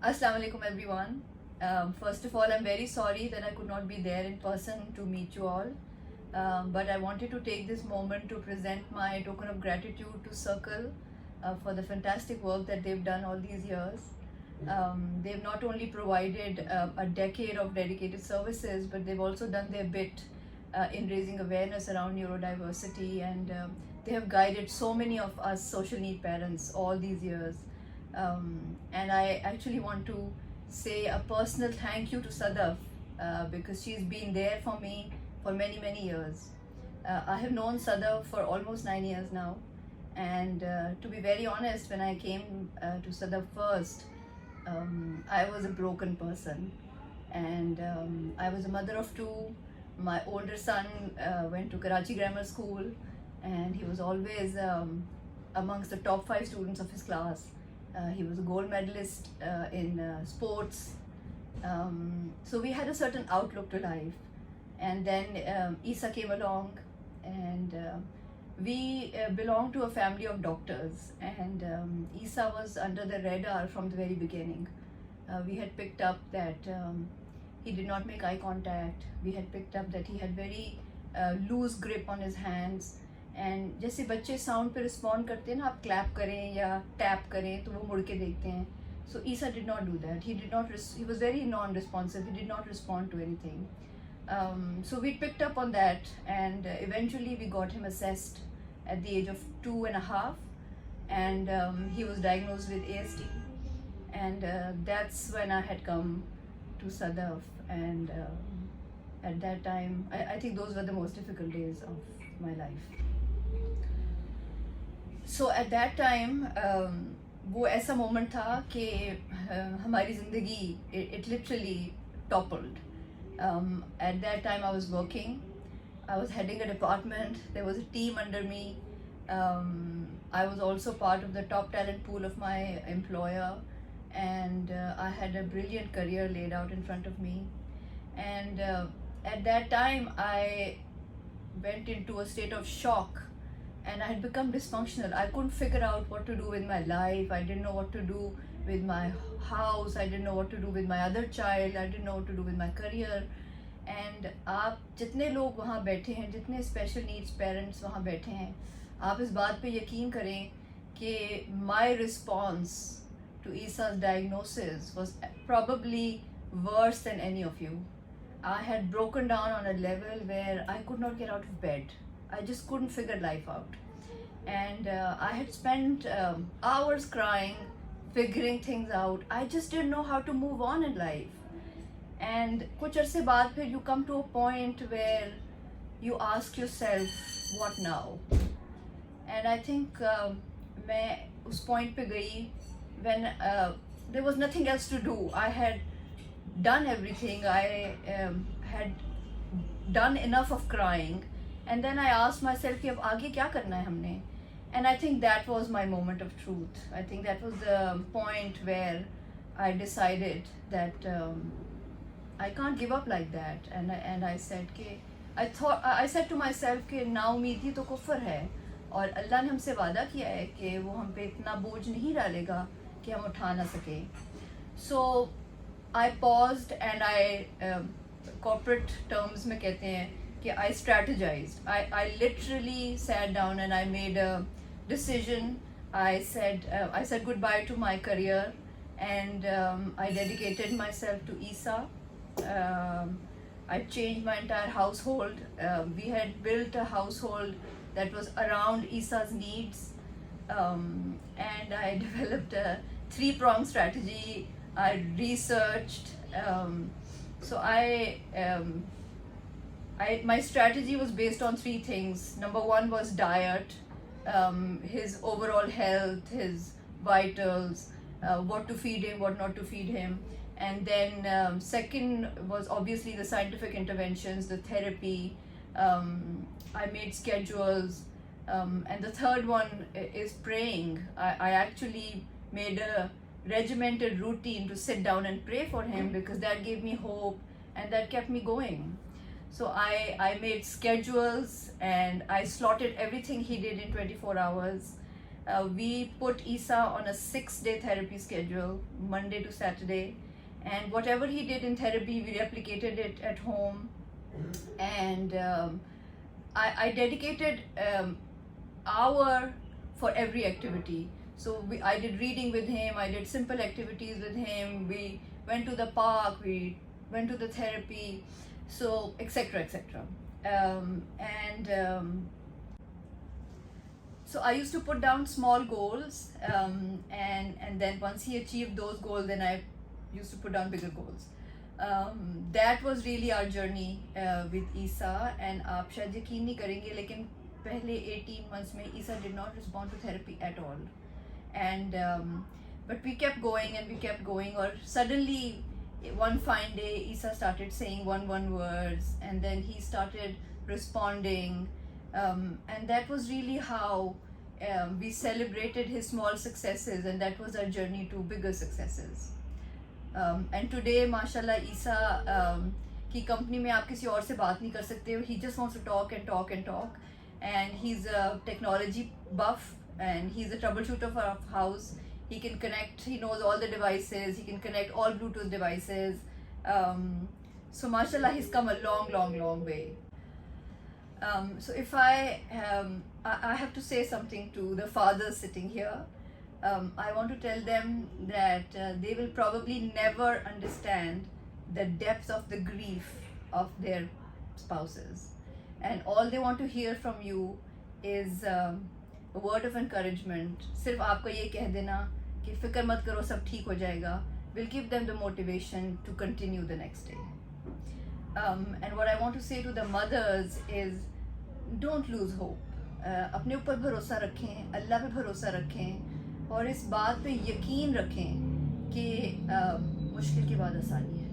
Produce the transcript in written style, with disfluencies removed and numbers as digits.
Assalamu alaikum everyone. First of all, I'm very sorry that I could not be there in person to meet you all. But I wanted to take this moment to present my token of gratitude to Circle for the fantastic work that they've done all these years. They've not only provided a decade of dedicated services, but they've also done their bit in raising awareness around neurodiversity, and they have guided so many of us social need parents all these years. And I actually want to say a personal thank you to Sadaf because she's been there for me for many, many years. I have known Sadaf for almost 9 years now. And to be very honest, when I came to Sadaf first, I was a broken person. And I was a mother of two. My older son went to Karachi Grammar School, and he was always amongst the top 5 students of his class. He was a gold medalist in sports. So we had a certain outlook to life. And then Isa came along, and we belonged to a family of doctors. And Isa was under the radar from the very beginning. We had picked up that he did not make eye contact. We had picked up that he had very loose grip on his hands. And जैसे बच्चे sound पे respond करते हैं ना, आप clap करें या tap करें तो वो मुड़ के देखते हैं. So Isa did not do that. He was very non responsive. He did not respond to anything. So we picked up on that, and eventually we got him assessed at the age of 2.5, and he was diagnosed with ASD. And that's when I had come to Sadaf, and at that time I think those were the most difficult days of my life. So at that time वो ऐसा moment था कि हमारी ज़िंदगी it literally toppled. At that time I was working. I was heading a department. There was a team under me. I was also part of the top talent pool of my employer, and I had a brilliant career laid out in front of me. And at that time I went into a state of shock, and I had become dysfunctional. I couldn't figure out what to do with my life. I didn't know what to do with my house. I didn't know what to do with my other child. I didn't know what to do with my career. And आप जितने लोग वहाँ बैठे हैं, जितने special needs parents वहाँ बैठे हैं, आप इस बात पे यकीन करें कि my response to Isa's diagnosis was probably worse than any of you. I had broken down on a level where I could not get out of bed. I just couldn't figure life out. And I had spent hours crying, figuring things out. I just didn't know how to move on in life. And कुछ अरसे बाद फिर you come to a point where you ask yourself, what now? And I think मैं उस point पे गई when there was nothing else to do. I had done everything. I had done enough of crying. And then I asked myself कि अब आगे क्या करना है हमने. And I think that was my moment of truth. I think that was the point where I decided that I can't give up like that. And I said कि I said to myself कि नाउमीद ही तो कुफ्र है, और अल्लाह ने हमसे वादा किया है कि वो हम पे इतना बोझ नहीं डालेगा कि हम उठा ना सके. So I paused, and I corporate terms में कहते हैं कि I strategized. I literally sat down and I made a decision. I said goodbye to my career, and I dedicated myself to Isa. I changed my entire household. We had built a household that was around Isa's needs, and I developed a 3-pronged strategy. I researched. So my strategy was based on 3 things. Number 1 was diet, his overall health, his vitals, what to feed him, what not to feed him. And then second was obviously the scientific interventions, the therapy. I made schedules. And the third one is praying. I actually made a regimented routine to sit down and pray for him, because that gave me hope and that kept me going. So I made schedules, and I slotted everything he did in 24 hours. We put Isa on a 6-day therapy schedule, Monday to Saturday, and whatever he did in therapy, we replicated it at home. And I dedicated hour for every activity. So I did reading with him, I did simple activities with him, we went to the park, we went to the therapy, so etc. etc. So I used to put down small goals, and then once he achieved those goals, then I used to put down bigger goals. That was really our journey with Isa, and आप शायद यकीन नहीं करेंगे लेकिन पहले 18 months में Isa did not respond to therapy at all, and but we kept going and we kept going, or suddenly one fine day Isa started saying one words, and then he started responding, and that was really how we celebrated his small successes, and that was our journey to bigger successes. And today माशाल्लाह ईसा की company में आप किसी और से बात नहीं कर सकते हो. He just wants to talk and talk and talk, and he's a technology buff, and he's a troubleshooter for our house. He can connect, he knows all the devices, he can connect all Bluetooth devices. So mashallah, he's come a long way. So if I have to say something to the fathers sitting here, I want to tell them that they will probably never understand the depth of the grief of their spouses, and all they want to hear from you is a word of encouragement. सिर्फ आपको ये कह देना कि फिक्र मत करो, सब ठीक हो जाएगा, will give them the motivation to continue the next day. And what I want to say to the mothers is, don't lose hope. अपने ऊपर भरोसा रखें, अल्लाह पे भरोसा रखें, और इस बात पे यकीन रखें कि मुश्किल के बाद आसानी है.